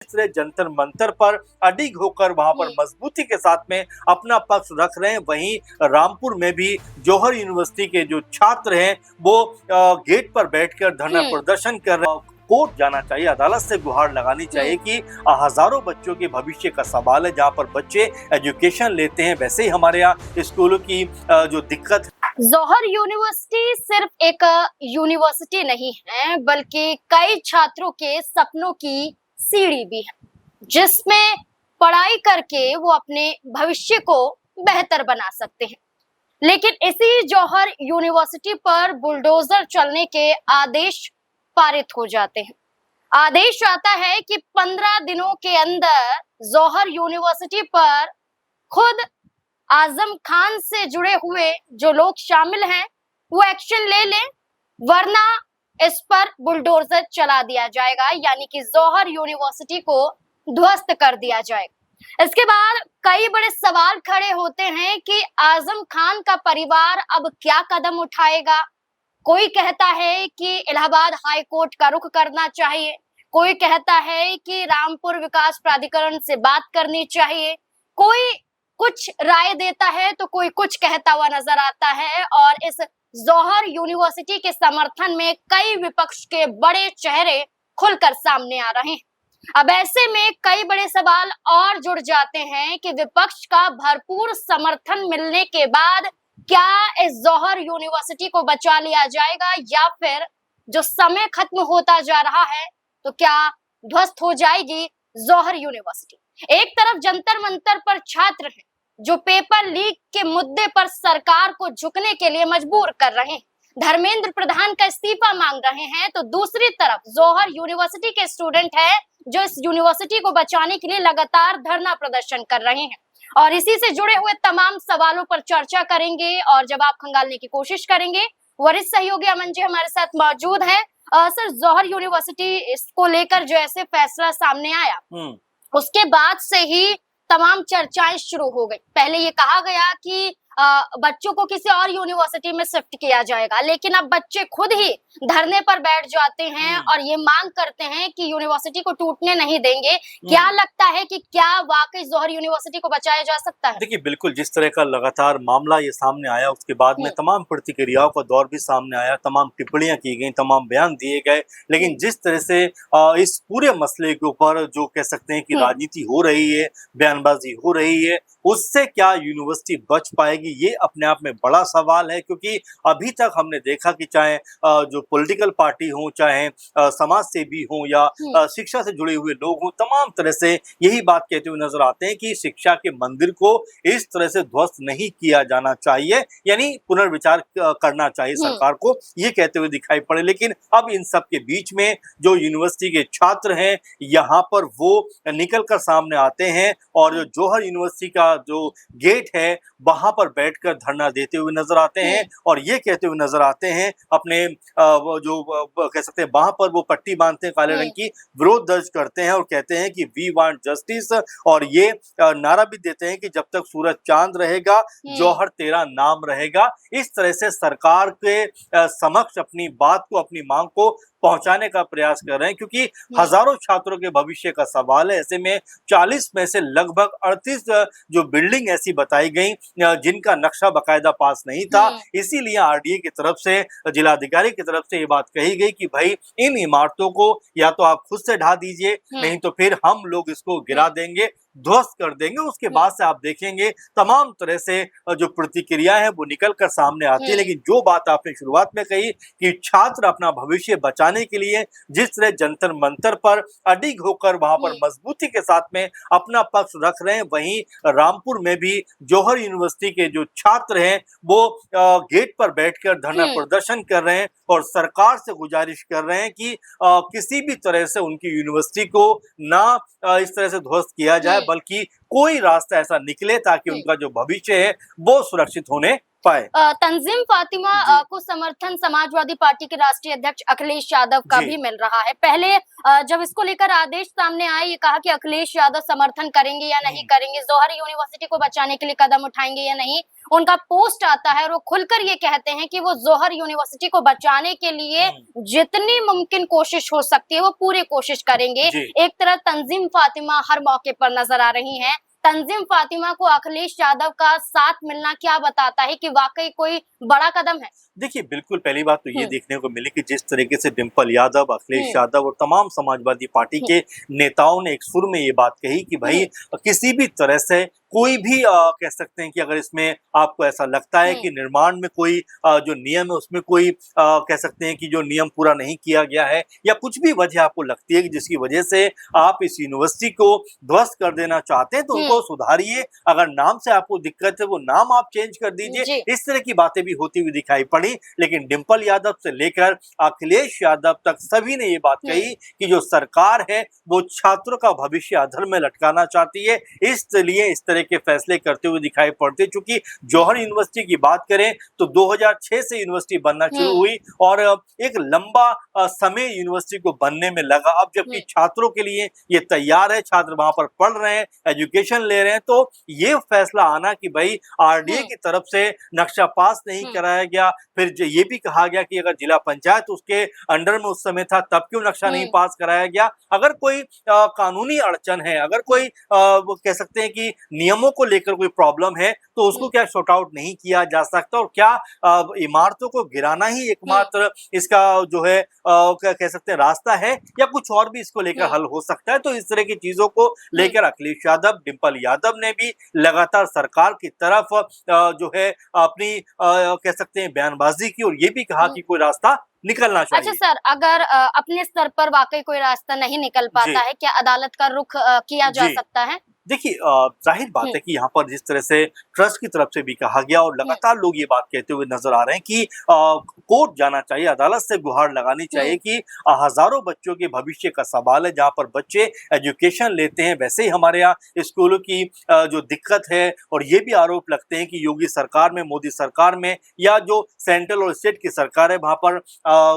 दूसरे जंतर मंतर पर अडिग होकर वहां पर मजबूती के साथ में अपना पक्ष रख रहे हैं। वहीं रामपुर में भी जौहर यूनिवर्सिटी के जो छात्र हैं वो गेट पर बैठकर धरना प्रदर्शन कर रहे हैं। कोर्ट जाना चाहिए, अदालत से गुहार लगानी चाहिए कि हजारों बच्चों के भविष्य का सवाल है। जहां पर बच्चे एजुकेशन लेते हैं, वैसे ही हमारे यहाँ स्कूलों की जो दिक्कत। जौहर यूनिवर्सिटी सिर्फ एक यूनिवर्सिटी नहीं है, बल्कि कई छात्रों के सपनों की सीढ़ी भी है, जिसमें पढ़ाई करके वो अपने भविष्य को बेहतर बना सकते हैं। लेकिन इसी जौहर यूनिवर्सिटी पर बुलडोजर चलने के आदेश पारित हो जाते हैं। आदेश आता है कि 15 दिनों के अंदर जौहर यूनिवर्सिटी पर खुद आजम खान से जुड़े हुए जो लोग शामिल हैं वो एक्शन ले लें, वरना इस पर बुलडोजर चला दिया जाएगा, यानी कि जौहर यूनिवर्सिटी को ध्वस्त कर दिया जाएगा। इसके बाद कई बड़े सवाल खड़े होते हैं कि आजम खान का परिवार अब क्या कदम उठाएगा। कोई कहता है कि इलाहाबाद हाई कोर्ट का रुख करना चाहिए, कोई कहता है कि रामपुर विकास प्राधिकरण से बात करनी चाहिए, कोई कुछ राय देता है तो कोई कुछ कहता हुआ नजर आता है। और इस जौहर यूनिवर्सिटी के समर्थन में कई विपक्ष के बड़े चेहरे खुलकर सामने आ रहे हैं। अब ऐसे में कई बड़े सवाल और जुड़ जाते हैं कि विपक्ष का भरपूर समर्थन मिलने के बाद क्या इस जौहर यूनिवर्सिटी को बचा लिया जाएगा, या फिर जो समय खत्म होता जा रहा है तो क्या ध्वस्त हो जाएगी जौहर यूनिवर्सिटी। एक तरफ जंतर मंतर पर छात्र हैं जो पेपर लीक के मुद्दे पर सरकार को झुकने के लिए मजबूर कर रहे हैं, धर्मेंद्र प्रधान का इस्तीफा मांग रहे हैं, तो दूसरी तरफ जौहर यूनिवर्सिटी के स्टूडेंट हैं जो इस यूनिवर्सिटी को बचाने के लिए लगातार धरना प्रदर्शन कर रहे हैं। और इसी से जुड़े हुए तमाम सवालों पर चर्चा करेंगे और जवाब खंगालने की कोशिश करेंगे। वरिष्ठ सहयोगी अमन जी हमारे साथ मौजूद है। सर, जौहर यूनिवर्सिटी इसको लेकर जो ऐसे फैसला सामने आया उसके बाद से ही तमाम चर्चाएं शुरू हो गई। पहले ये कहा गया कि बच्चों को किसी और यूनिवर्सिटी में शिफ्ट किया जाएगा, लेकिन अब बच्चे खुद ही धरने पर बैठ जाते हैं और ये मांग करते हैं कि यूनिवर्सिटी को टूटने नहीं देंगे। क्या लगता है कि क्या वाकई जौहर यूनिवर्सिटी को बचाया जा सकता है? देखिए, बिल्कुल, जिस तरह का लगातार मामला ये सामने आया उसके बाद में तमाम प्रतिक्रियाओं का दौर भी सामने आया, तमाम टिप्पणियां की गई, तमाम बयान दिए गए। लेकिन जिस तरह से इस पूरे मसले के ऊपर जो कह सकते हैं कि राजनीति हो रही है, बयानबाजी हो रही है, उससे क्या यूनिवर्सिटी बच पाएगी, ये अपने आप में बड़ा सवाल है। क्योंकि अभी तक हमने देखा कि चाहे जो पॉलिटिकल पार्टी हो, चाहे समाज सेवी हो या शिक्षा से जुड़े हुए लोग हो, तमाम तरह से यही बात कहते हुए नजर आते हैं कि शिक्षा के मंदिर को इस तरह से ध्वस्त नहीं किया जाना चाहिए, यानी पुनर्विचार करना चाहिए सरकार को, ये कहते हुए दिखाई पड़े। लेकिन अब इन सब के बीच में जो यूनिवर्सिटी के छात्र हैं यहाँ पर वो निकल कर सामने आते हैं और जो जौहर यूनिवर्सिटी का जो गेट है वहां पर बैठकर धरना देते हुए नजर आते हैं और ये कहते हुए नजर आते हैं अपने जो कह सकते हैं वहां पर वो पट्टी बांधते हैं काले रंग की, विरोध दर्ज करते हैं और कहते हैं कि वी वांट जस्टिस, और ये नारा भी देते हैं कि जब तक सूरज चांद रहेगा जौहर तेरा नाम रहेगा। इस तरह से सरकार के समक्ष अपनी बात को, अपनी मांग को पहुंचाने का प्रयास कर रहे हैं, क्योंकि हजारों छात्रों के भविष्य का सवाल है। ऐसे में 40 में से लगभग 38 जो बिल्डिंग ऐसी बताई गई जिनका नक्शा बकायदा पास नहीं था, इसीलिए आरडीए की तरफ से, जिलाधिकारी की तरफ से ये बात कही गई कि भाई इन इमारतों को या तो आप खुद से ढा दीजिए, नहीं तो फिर हम लोग इसको गिरा देंगे, ध्वस्त कर देंगे। उसके बाद से आप देखेंगे तमाम तरह से जो प्रतिक्रियाएं हैं वो निकल कर सामने आती है। लेकिन जो बात आपने शुरुआत में कही कि छात्र अपना भविष्य बचाने के लिए जिस तरह जंतर मंतर पर अडिग होकर वहां पर मजबूती के साथ में अपना पक्ष रख रहे हैं, वहीं रामपुर में भी जौहर यूनिवर्सिटी के जो छात्र हैं वो गेट पर बैठकर धरना प्रदर्शन कर रहे हैं और सरकार से गुजारिश कर रहे हैं कि किसी भी तरह से उनकी यूनिवर्सिटी को ना इस तरह से ध्वस्त किया जाए, बल्कि कोई रास्ता ऐसा निकले ताकि उनका जो भविष्य है वो सुरक्षित होने पाए। तंजीम फातिमा जी। को समर्थन समाजवादी पार्टी के राष्ट्रीय अध्यक्ष अखिलेश यादव का जी। भी मिल रहा है। पहले जब इसको लेकर आदेश सामने आए, ये कहा कि अखिलेश यादव समर्थन करेंगे या नहीं करेंगे, जौहर यूनिवर्सिटी को बचाने के लिए कदम उठाएंगे या नहीं। उनका पोस्ट आता है और वो खुलकर ये कहते हैं कि वो जौहर यूनिवर्सिटी को बचाने के लिए जितनी मुमकिन कोशिश हो सकती है वो पूरी कोशिश करेंगे। जी। एक तरह तंजीम फातिमा हर मौके पर नजर आ रही हैं। तंजीम फातिमा को अखिलेश यादव का साथ मिलना क्या बताता है कि वाकई कोई बड़ा कदम है? देखिए, बिल्कुल पहली बात तो ये देखने को मिली कि जिस तरीके से डिंपल यादव, अखिलेश यादव और तमाम समाजवादी पार्टी के नेताओं ने एक सुर में ये बात कही कि भाई किसी भी तरह से कोई भी कह सकते हैं कि अगर इसमें आपको ऐसा लगता है कि निर्माण में कोई जो नियम है उसमें कोई कह सकते हैं कि जो नियम पूरा नहीं किया गया है या कुछ भी वजह आपको लगती है कि जिसकी वजह से आप इस यूनिवर्सिटी को ध्वस्त कर देना चाहते हैं तो उनको सुधारिए। अगर नाम से आपको दिक्कत है वो नाम आप चेंज कर दीजिए। इस तरह की बातें भी होती हुई दिखाई पड़ी। लेकिन डिंपल यादव से लेकर अखिलेश यादव तक सभी ने ये बात कही कि जो सरकार है वो छात्रों का भविष्य अधर में लटकाना चाहती है, इसलिए इस तरह के फैसले करते हुए दिखाई पड़ते। चूंकि जौहर यूनिवर्सिटी की बात करें तो 2006 से यूनिवर्सिटी बनना शुरू हुई और एक लंबा समय यूनिवर्सिटी को बनने में लगा। अब जबकि छात्रों के लिए ये तैयार है, छात्र वहां पर पढ़ रहे हैं, एजुकेशन ले रहे हैं, तो ये फैसला आना कि भाई आरडीए की तरफ से नक्शा पास नहीं कराया गया, फिर ये भी कहा गया कि अगर जिला पंचायत उसके अंडर में उस समय था तब क्यों नक्शा नहीं पास कराया गया। अगर कोई कानूनी अड़चन है, अगर कोई वो कह सकते हैं कि नियमों को लेकर कोई प्रॉब्लम है तो उसको क्या शॉर्ट आउट नहीं किया जा सकता और क्या इमारतों को गिराना ही एकमात्र इसका जो है क्या कह सकते हैं रास्ता है या कुछ और भी इसको लेकर हल हो सकता है। तो इस तरह की चीजों को लेकर अखिलेश यादव, डिंपल यादव ने भी लगातार सरकार की तरफ जो है अपनी कह सकते हैं बयानबाजी की और ये भी कहा कि कोई रास्ता निकलना चाहिए। अच्छा सर, अगर अपने स्तर पर वाकई कोई रास्ता नहीं निकल पाता है, क्या अदालत का रुख किया जा सकता है? देखिए, जाहिर बात है कि यहाँ पर जिस तरह से ट्रस्ट की तरफ से भी कहा गया और लगातार लोग ये बात कहते हुए नजर आ रहे हैं कि कोर्ट जाना चाहिए, अदालत से गुहार लगानी चाहिए कि हजारों बच्चों के भविष्य का सवाल है। जहाँ पर बच्चे एजुकेशन लेते हैं वैसे ही हमारे यहाँ स्कूलों की जो दिक्कत है और ये भी आरोप लगते हैं कि योगी सरकार में, मोदी सरकार में या जो सेंट्रल और स्टेट की सरकार है वहां पर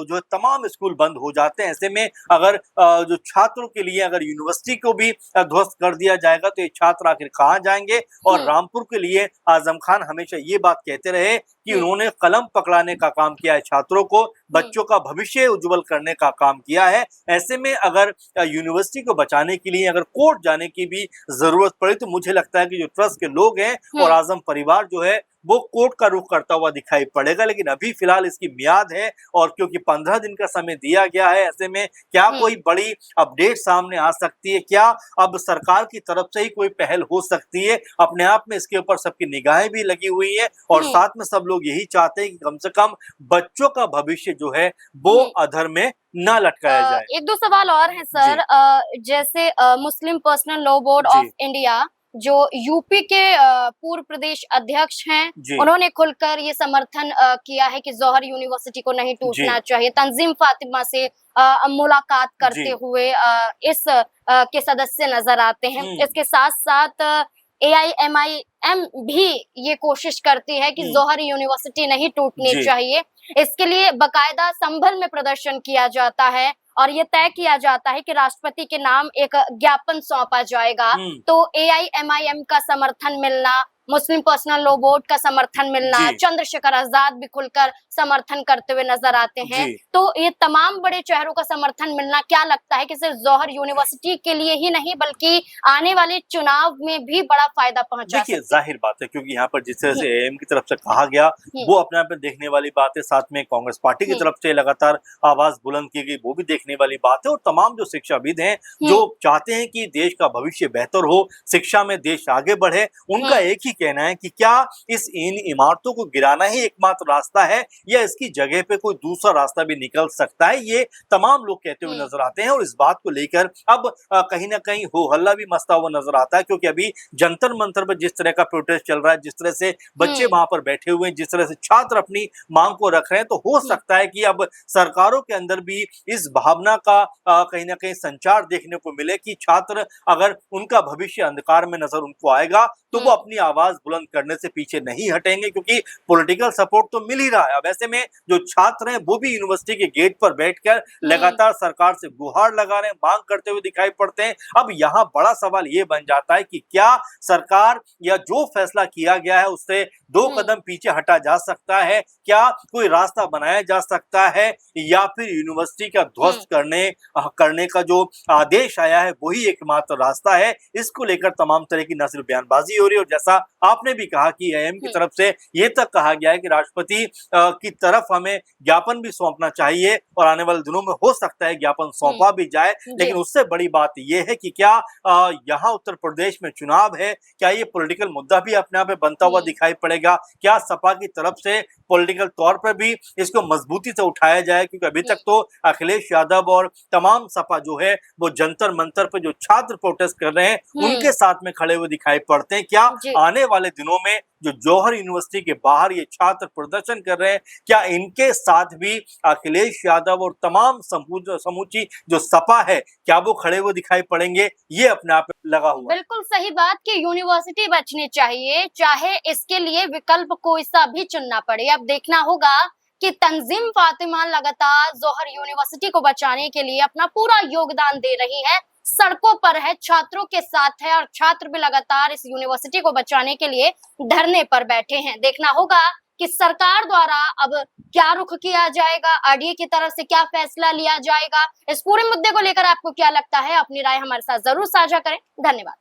जो है तमाम स्कूल बंद हो जाते हैं। ऐसे में अगर जो छात्रों के लिए अगर यूनिवर्सिटी को भी ध्वस्त कर दिया जाएगा तो ये छात्र आखिर कहाँ जाएंगे। और रामपुर के लिए आजम खान हमेशा ये बात कहते रहे कि उन्होंने कलम पकड़ाने का काम किया है, छात्रों को, बच्चों का भविष्य उज्जवल करने का काम किया है। ऐसे में अगर यूनिवर्सिटी को बचाने के लिए अगर कोर्ट जाने की भी जरूरत पड़े तो मुझे लगता है कि जो ट्रस्ट के लोग हैं और आजम परिवार जो है वो कोर्ट का रुख करता हुआ दिखाई पड़ेगा। लेकिन अभी फिलहाल इसकी मियाद है और क्योंकि 15 दिन का समय दिया गया है, ऐसे में क्या कोई बड़ी अपडेट सामने आ सकती है, क्या अब सरकार की तरफ से ही कोई पहल हो सकती है। अपने आप में इसके ऊपर सबकी निगाहें भी लगी हुई है और साथ में सब लोग यही चाहते हैं कि कम से कम बच्चों का भविष्य जो है वो अधर में ना लटकाया जाए। एक दो सवाल और हैं सर। जैसे Muslim personal law board of India जो यूपी के पूर्व प्रदेश अध्यक्ष हैं, उन्होंने खुलकर ये समर्थन किया है कि जौहर यूनिवर्सिटी को नहीं टूटना चाहिए। तंजीम फातिमा से मुलाकात करते हुए इस के सदस्य नजर आते हैं। इसके साथ साथ AIMIM भी ये कोशिश करती है कि जौहर यूनिवर्सिटी नहीं टूटनी चाहिए। इसके लिए बकायदा संभल में प्रदर्शन किया जाता है और ये तय किया जाता है कि राष्ट्रपति के नाम एक ज्ञापन सौंपा जाएगा। तो AIMIM का समर्थन मिलना, मुस्लिम पर्सनल लॉ बोर्ड का समर्थन मिलना, चंद्रशेखर आजाद भी खुलकर समर्थन करते हुए नजर आते हैं। तो ये तमाम बड़े चेहरों का समर्थन मिलना क्या लगता है कि सिर्फ जौहर यूनिवर्सिटी के लिए ही नहीं बल्कि आने वाले चुनाव में भी बड़ा फायदा पहुंचा सकती है? देखिए, जाहिर बात है क्योंकि यहाँ पर जिस तरह से AM की तरफ से कहा गया वो अपने आप में देखने वाली बात है, साथ में कांग्रेस पार्टी की तरफ से लगातार आवाज बुलंद की गई वो भी देखने वाली बात है और तमाम जो शिक्षाविद हैं जो चाहते हैं कि देश का भविष्य बेहतर हो, शिक्षा में देश आगे बढ़े, उनका एक ही कहना है कि क्या इन इमारतों को गिराना ही एकमात्र रास्ता है या इसकी जगह पे कोई दूसरा रास्ता भी निकल सकता है। ये तमाम लोग कहते हुए नजर आते हैं और इस बात को लेकर अब कहीं ना कहीं हो हल्ला भी मचता हुआ नजर आता है क्योंकि अभी जंतर मंतर पर जिस तरह का प्रोटेस्ट चल रहा है, जिस तरह से बच्चे वहां पर बैठे हुए हैं, जिस तरह से छात्र अपनी मांग को रख रहे हैं, तो हो सकता है कि अब सरकारों के अंदर भी इस भावना का कहीं ना कहीं संचार देखने को मिले कि छात्र अगर उनका भविष्य अंधकार में नजर उनको आएगा तो वो अपनी आवाज आवाज बुलंद करने से पीछे नहीं हटेंगे, क्योंकि पॉलिटिकल सपोर्ट तो मिल ही रहा है। अब ऐसे में जो छात्र हैं वो भी यूनिवर्सिटी के गेट पर बैठकर लगातार सरकार से गुहार लगा रहे हैं, मांग करते हुए दिखाई पड़ते हैं। अब यहाँ बड़ा सवाल ये बन जाता है कि क्या सरकार या जो फैसला किया गया है उससे 2 कदम पीछे हटा जा सकता है? क्या कोई रास्ता बनाया जा सकता है, या फिर यूनिवर्सिटी का ध्वस्त करने का जो आदेश आया है वही एकमात्र रास्ता है? इसको लेकर तमाम तरह की न सिर्फ बयानबाजी हो रही है, और जैसा आपने भी कहा कि एएम की तरफ से ये तक कहा गया है कि राष्ट्रपति की तरफ हमें ज्ञापन भी सौंपना चाहिए, और आने वाले दिनों में हो सकता है ज्ञापन सौंपा भी जाए। लेकिन उससे बड़ी बात यह है कि क्या यहाँ उत्तर प्रदेश में चुनाव है, क्या ये पॉलिटिकल मुद्दा भी अपने आप में बनता हुआ दिखाई पड़ेगा? क्या सपा की तरफ से पॉलिटिकल तौर पर भी इसको मजबूती से उठाया जाए? क्योंकि अभी तक तो अखिलेश यादव और तमाम सपा जो है वो जंतर मंतर पर जो छात्र प्रोटेस्ट कर रहे हैं उनके साथ में खड़े हुए दिखाई पड़ते हैं। क्या आने वाले दिनों में जो जौहर यूनिवर्सिटी के बाहर ये छात्र प्रदर्शन कर रहे हैं, क्या इनके साथ भी अखिलेश यादव और तमाम समूची जो सपा है, क्या वो खड़े हुए दिखाई पड़ेंगे? ये अपने आप में लगा हुआ। बिल्कुल सही बात कि यूनिवर्सिटी बचनी चाहिए, चाहे इसके लिए विकल्प कोई सा भी चुनना पड़े। अब देखना होगा कि तंजीम फातिमा लगातार जौहर यूनिवर्सिटी को बचाने के लिए अपना पूरा योगदान दे रही है, सड़कों पर है, छात्रों के साथ है, और छात्र भी लगातार इस यूनिवर्सिटी को बचाने के लिए धरने पर बैठे हैं। देखना होगा कि सरकार द्वारा अब क्या रुख किया जाएगा, आरडीए की तरफ से क्या फैसला लिया जाएगा। इस पूरे मुद्दे को लेकर आपको क्या लगता है? अपनी राय हमारे साथ जरूर साझा करें। धन्यवाद।